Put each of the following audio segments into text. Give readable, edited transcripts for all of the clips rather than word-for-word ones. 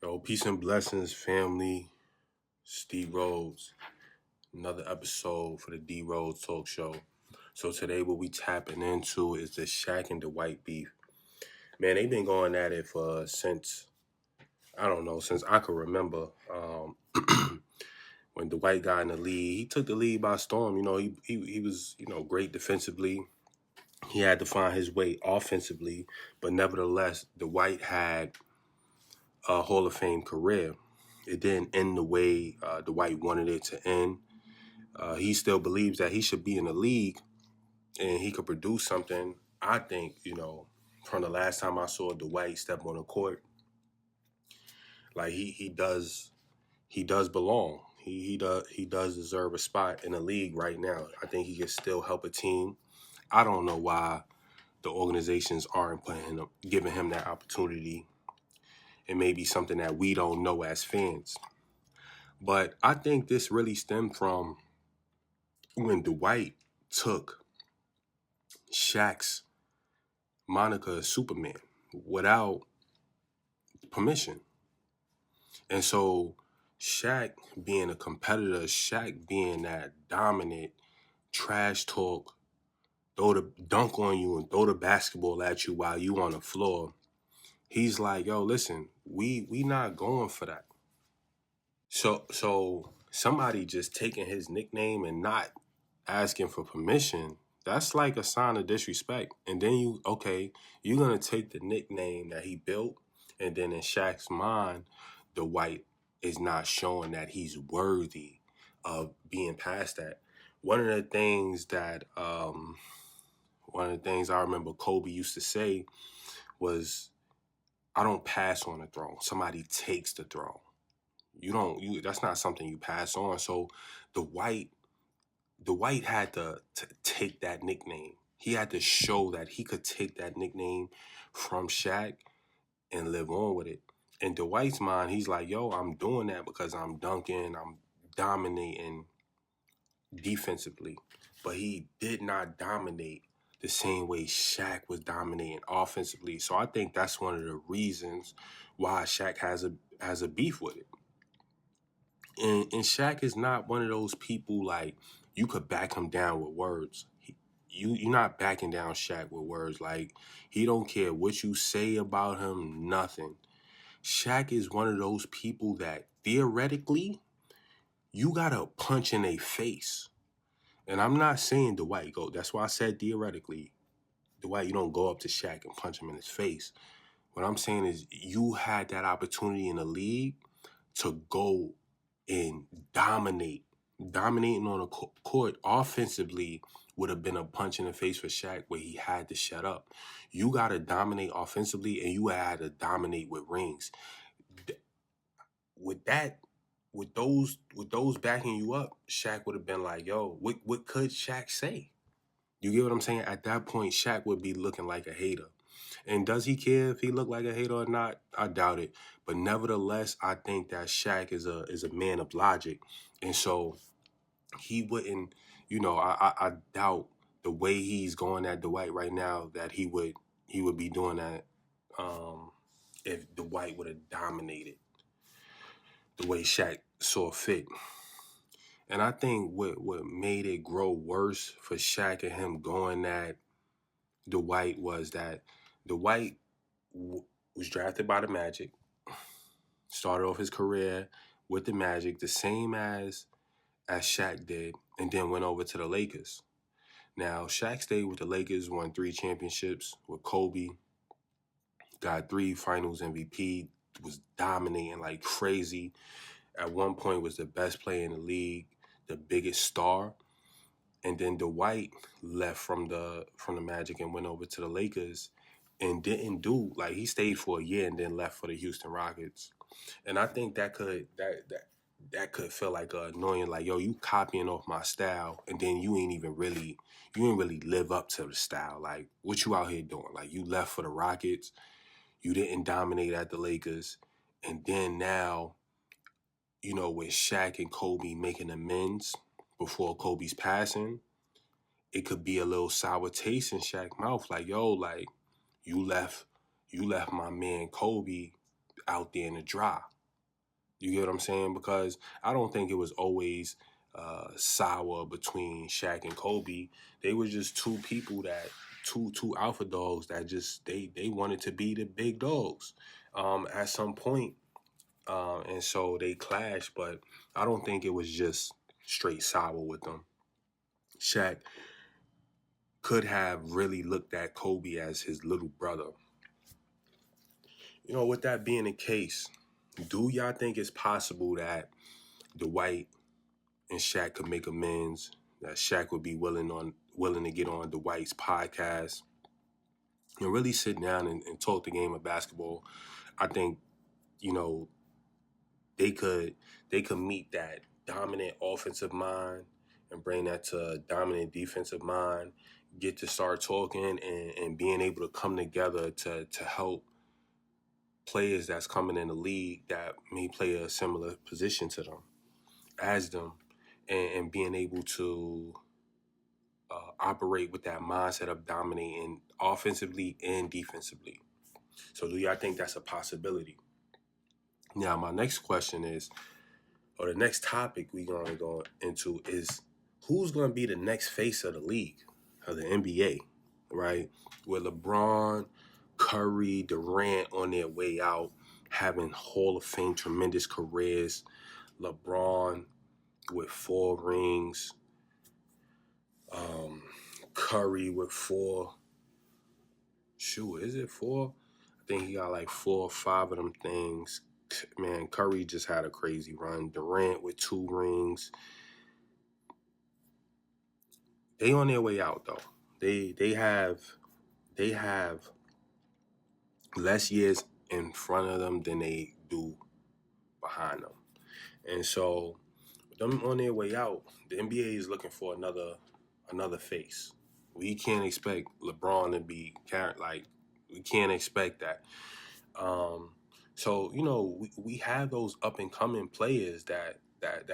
Yo, peace and blessings, family. Steve Rhodes. Another episode for the D Rhodes Talk Show. So today, what we tapping into is the Shaq and Dwight beef. Man, they've been going at it for since I don't know, since I could remember. When Dwight got in the league, he took the league by storm. He was great defensively. He had to find his way offensively, but nevertheless, Dwight had a Hall of Fame career. It didn't end the way Dwight wanted it to end. He still believes that he should be in the league and he could produce something. I think, from the last time I saw Dwight step on the court, like he does belong. He does deserve a spot in the league right now. I think he can still help a team. I don't know why the organizations aren't giving him that opportunity. It may be something that we don't know as fans. But I think this really stemmed from when Dwight took Shaq's moniker as Superman without permission. And so Shaq being a competitor, Shaq being that dominant, trash talk, throw the dunk on you and throw the basketball at you while you on the floor, he's like, yo, listen, we not going for that. So somebody just taking his nickname and not asking for permission, that's like a sign of disrespect. And then you're gonna take the nickname that he built, and then in Shaq's mind, Dwight is not showing that he's worthy of being past that. One of the things that one of the things I remember Kobe used to say was, I don't pass on the throne. Somebody takes the throne. That's not something you pass on. So Dwight Dwight had to take that nickname. He had to show that he could take that nickname from Shaq and live on with it. In Dwight's mind, he's like, yo, I'm doing that because I'm dunking, I'm dominating defensively. But he did not dominate the same way Shaq was dominating offensively. So I think that's one of the reasons why Shaq has a beef with it. And Shaq is not one of those people like you could back him down with words. You're not backing down Shaq with words. Like, he don't care what you say about him, nothing. Shaq is one of those people that theoretically you gotta punch in a face. And I'm not saying Dwight go. That's why I said theoretically. Dwight, you don't go up to Shaq and punch him in his face. What I'm saying is you had that opportunity in the league to go and dominating on the court offensively would have been a punch in the face for Shaq where he had to shut up. You got to dominate offensively and you had to dominate with rings. With that, with those backing you up, Shaq would have been like, yo, what could Shaq say? You get what I'm saying? At that point, Shaq would be looking like a hater. And does he care if he looked like a hater or not? I doubt it. But nevertheless, I think that Shaq is a man of logic. And so he wouldn't, I doubt the way he's going at Dwight right now that he would be doing that if Dwight would have dominated the way Shaq saw fit. And I think what made it grow worse for Shaq and him going at Dwight was that Dwight was drafted by the Magic, started off his career with the Magic, the same as Shaq did, and then went over to the Lakers. Now, Shaq stayed with the Lakers, won 3 championships with Kobe, got 3 Finals MVP, was dominating like crazy. At one point, was the best player in the league, the biggest star. And then Dwight left from the Magic and went over to the Lakers and didn't do, like, he stayed for a year and then left for the Houston Rockets. And I think that could feel like annoying, like, yo, you copying off my style and then you ain't really live up to the style. Like, what you out here doing? Like, you left for the Rockets, you didn't dominate at the Lakers, and then now, with Shaq and Kobe making amends before Kobe's passing, it could be a little sour taste in Shaq's mouth. Like, yo, like, you left my man Kobe out there in the dry. You get what I'm saying? Because I don't think it was always sour between Shaq and Kobe. They were just two people that two alpha dogs that just they wanted to be the big dogs at some point, and so they clashed. But I don't think it was just straight sour with them. Shaq could have really looked at Kobe as his little brother. With that being the case, do y'all think it's possible that Dwight and Shaq could make amends? That Shaq would be willing to get on Dwight's podcast and really sit down and talk the game of basketball? I think you know they could meet that dominant offensive mind and bring that to a dominant defensive mind. Get to start talking and being able to come together to help players that's coming in the league that may play a similar position to them as them, and being able to operate with that mindset of dominating offensively and defensively. So do y'all think that's a possibility? Now, my next question is, or the next topic we're going to go into is, who's going to be the next face of the league, of the NBA, right? With LeBron, Curry, Durant on their way out, having Hall of Fame tremendous careers. LeBron with 4 rings. Curry with 4. Shoot, is it 4? I think he got like 4 or 5 of them things. Man, Curry just had a crazy run. Durant with 2 rings. They on their way out though. They have less years in front of them than they do behind them. And so with them on their way out, the NBA is looking for another face. We can't expect LeBron to be like, we can't expect that. So we have those up and coming players that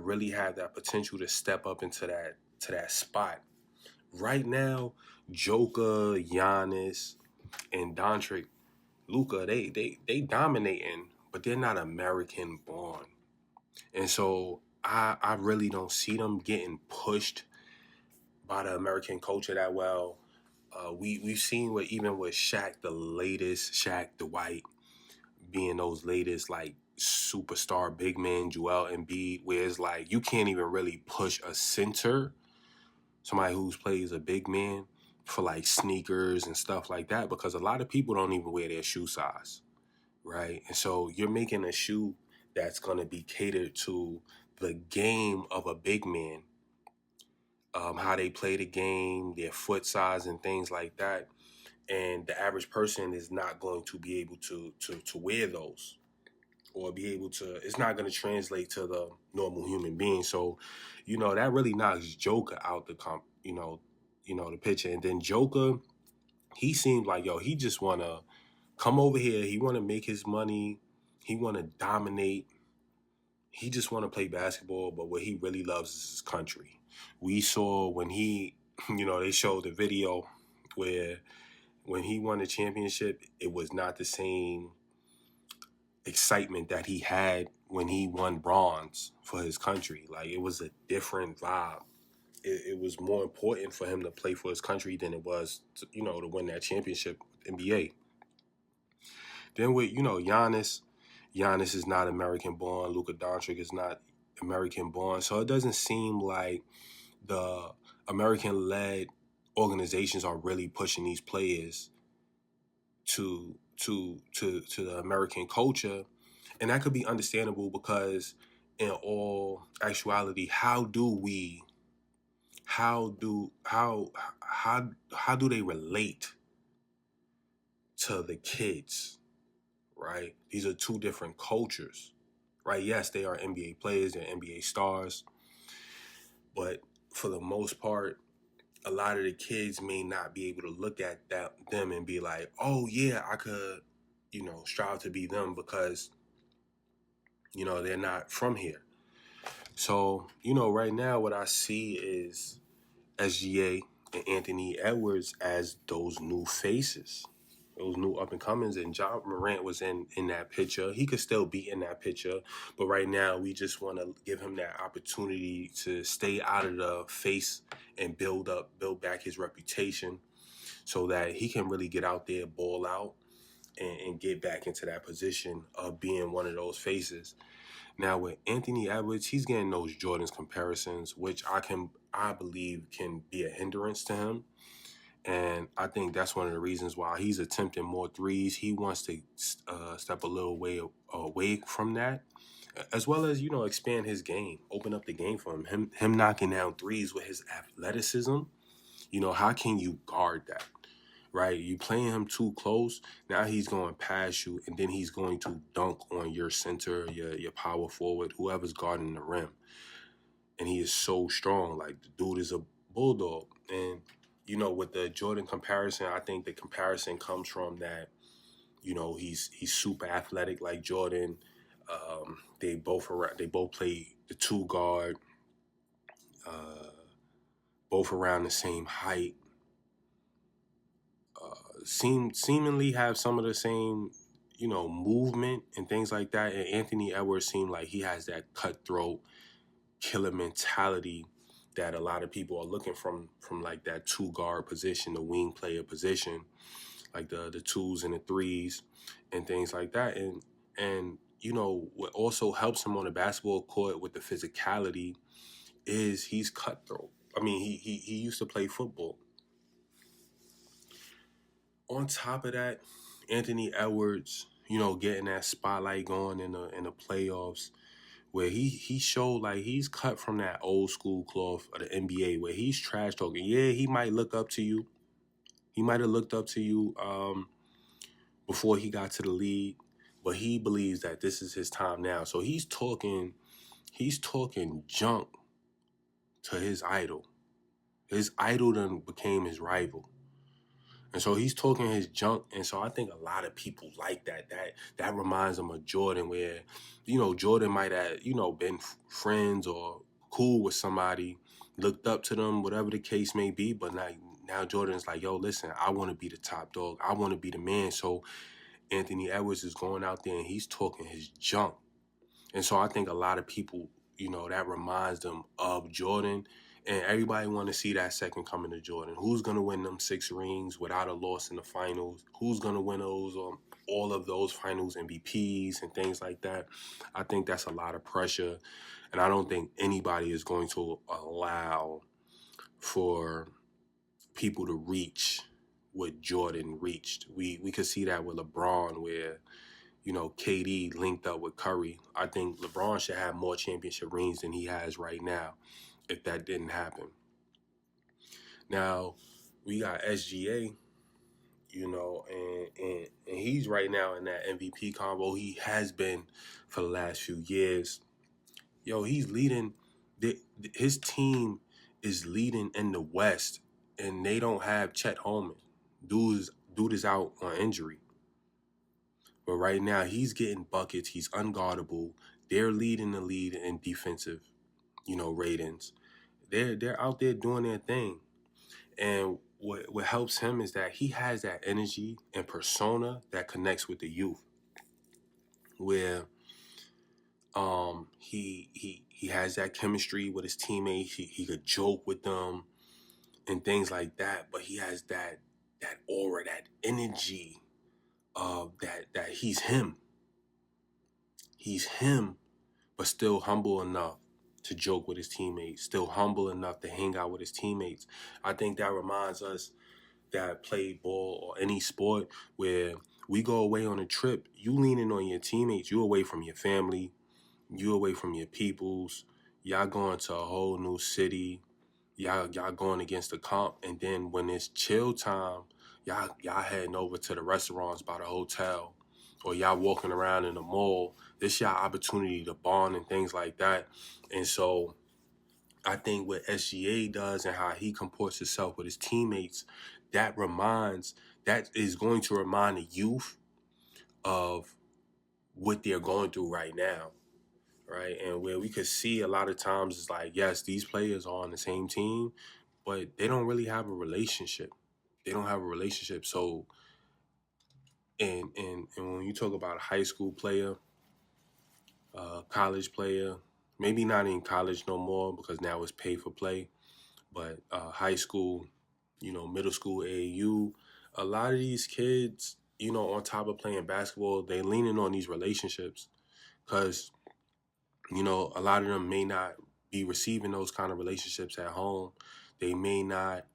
really have that potential to step up into that spot. Right now, Joker, Giannis, and Doncic, Luka, they dominating, but they're not American born, and so I really don't see them getting pushed by the American culture that well. We've seen even with Shaq, the latest Shaq, Dwight, being those latest like superstar big men, Joel Embiid, where it's like you can't even really push a center, somebody who's plays a big man, for like sneakers and stuff like that, because a lot of people don't even wear their shoe size, right? And so you're making a shoe that's going to be catered to the game of a big man, how they play the game, their foot size and things like that. And the average person is not going to be able to wear those, or be able to, it's not going to translate to the normal human being. So, that really knocks Joker out the picture. And then Joker, he seemed like, he just want to come over here. He want to make his money. He want to dominate. He just want to play basketball, but what he really loves is his country. We saw when he, they showed the video where when he won the championship, it was not the same excitement that he had when he won bronze for his country. Like, it was a different vibe. It was more important for him to play for his country than it was to win that championship NBA. Then with Giannis is not American born. Luka Doncic is not American born. So it doesn't seem like the American led organizations are really pushing these players to the American culture. And that could be understandable, because in all actuality, how do they relate to the kids, right? These are two different cultures, right? Yes, they are NBA players, they're NBA stars, but for the most part, a lot of the kids may not be able to look at them and be like, oh yeah, I could, strive to be them, because, they're not from here. So, right now what I see is SGA and Anthony Edwards as those new faces. those new up and comings, and Ja Morant was in that picture. He could still be in that picture, but right now we just want to give him that opportunity to stay out of the face and build back his reputation, so that he can really get out there, ball out, and get back into that position of being one of those faces. Now with Anthony Edwards, he's getting those Jordan's comparisons, which I believe can be a hindrance to him. And I think that's one of the reasons why he's attempting more threes. He wants to step a little way away from that, as well as expand his game, open up the game for him. Him knocking down threes with his athleticism. How can you guard that? Right? You playing him too close. Now he's going past you, and then he's going to dunk on your center, your power forward, whoever's guarding the rim. And he is so strong. Like, the dude is a bulldog. And with the Jordan comparison, I think the comparison comes from that. He's super athletic like Jordan. They both play the two guard, uh, both around the same height. Seemingly have some of the same, movement and things like that. And Anthony Edwards seemed like he has that cutthroat killer mentality that a lot of people are looking from like that two guard position, the wing player position, like the twos and the threes and things like that. And what also helps him on the basketball court with the physicality is he's cutthroat. I mean, he used to play football. On top of that, Anthony Edwards, getting that spotlight going in the playoffs, where he showed like he's cut from that old school cloth of the NBA, where he's trash talking. Yeah, he might look up to you. He might have looked up to you before he got to the league, but he believes that this is his time now. So he's talking junk to his idol. His idol then became his rival. And so he's talking his junk. And so I think a lot of people like that. That reminds them of Jordan, where, Jordan might have, been friends or cool with somebody, looked up to them, whatever the case may be. But now Jordan's like, yo, listen, I want to be the top dog. I want to be the man. So Anthony Edwards is going out there and he's talking his junk. And so I think a lot of people, that reminds them of Jordan. And everybody want to see that second coming to Jordan. Who's going to win them 6 rings without a loss in the finals? Who's going to win those all of those finals MVPs and things like that? I think that's a lot of pressure. And I don't think anybody is going to allow for people to reach what Jordan reached. We could see that with LeBron, where KD linked up with Curry. I think LeBron should have more championship rings than he has right now, if that didn't happen. Now, we got SGA, and he's right now in that MVP combo. He has been for the last few years. He's leading. His team is leading in the West, and they don't have Chet Holmgren. Dude is out on injury. But right now, he's getting buckets. He's unguardable. They're leading the lead in defensive, ratings. They're out there doing their thing. And what helps him is that he has that energy and persona that connects with the youth, where he has that chemistry with his teammates. He could joke with them and things like that. But he has that aura, that energy of that he's him. He's him, but still humble enough to joke with his teammates, still humble enough to hang out with his teammates. I think that reminds us that play ball or any sport, where we go away on a trip, you leaning on your teammates, you away from your family, you away from your peoples, y'all going to a whole new city, y'all going against the comp, and then when it's chill time, y'all heading over to the restaurants by the hotel, or y'all walking around in the mall. This y'all opportunity to bond and things like that. And so I think what SGA does and how he comports himself with his teammates, that is going to remind the youth of what they're going through right now, right? And where we could see a lot of times is like, yes, these players are on the same team, but they don't really have a relationship. They don't have a relationship. So And when you talk about a high school player, college player, maybe not in college no more because now it's pay for play, but high school, middle school, AAU, a lot of these kids, on top of playing basketball, they leaning on these relationships because, a lot of them may not be receiving those kind of relationships at home. They may not,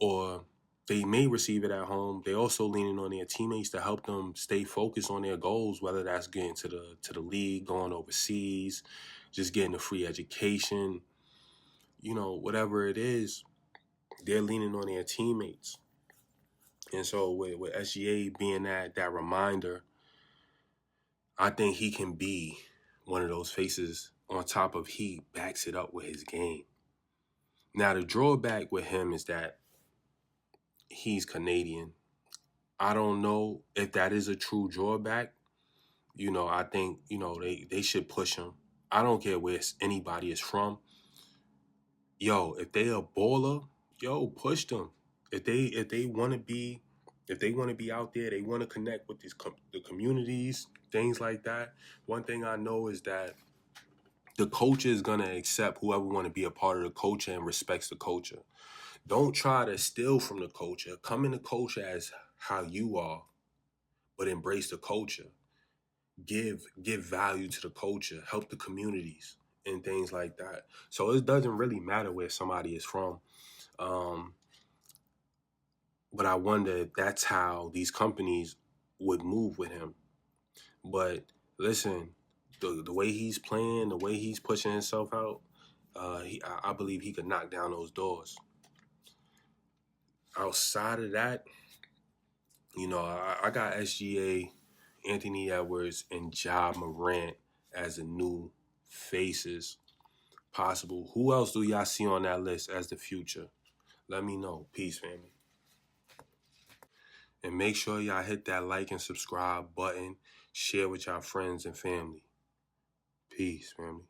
or they may receive it at home. They also leaning on their teammates to help them stay focused on their goals, whether that's getting to the league, going overseas, just getting a free education, whatever it is, they're leaning on their teammates. And so with SGA being that reminder, I think he can be one of those faces on top of he backs it up with his game. Now the drawback with him is that he's Canadian. I don't know if that is a true drawback. I think, they should push him. I don't care where anybody is from. Yo, if they a baller, yo, push them. If they want to be out there, they want to connect with the communities, things like that. One thing I know is that the culture is gonna accept whoever want to be a part of the culture and respects the culture. Don't try to steal from the culture. Come in the culture as how you are, but embrace the culture. Give value to the culture. Help the communities and things like that. So it doesn't really matter where somebody is from. Um, but I wonder if that's how these companies would move with him. But listen, the way he's playing, the way he's pushing himself out, I believe he could knock down those doors. Outside of that, I got SGA, Anthony Edwards, and Ja Morant as the new faces possible. Who else do y'all see on that list as the future? Let me know. Peace, family. And make sure y'all hit that like and subscribe button. Share with y'all friends and family. Peace, family.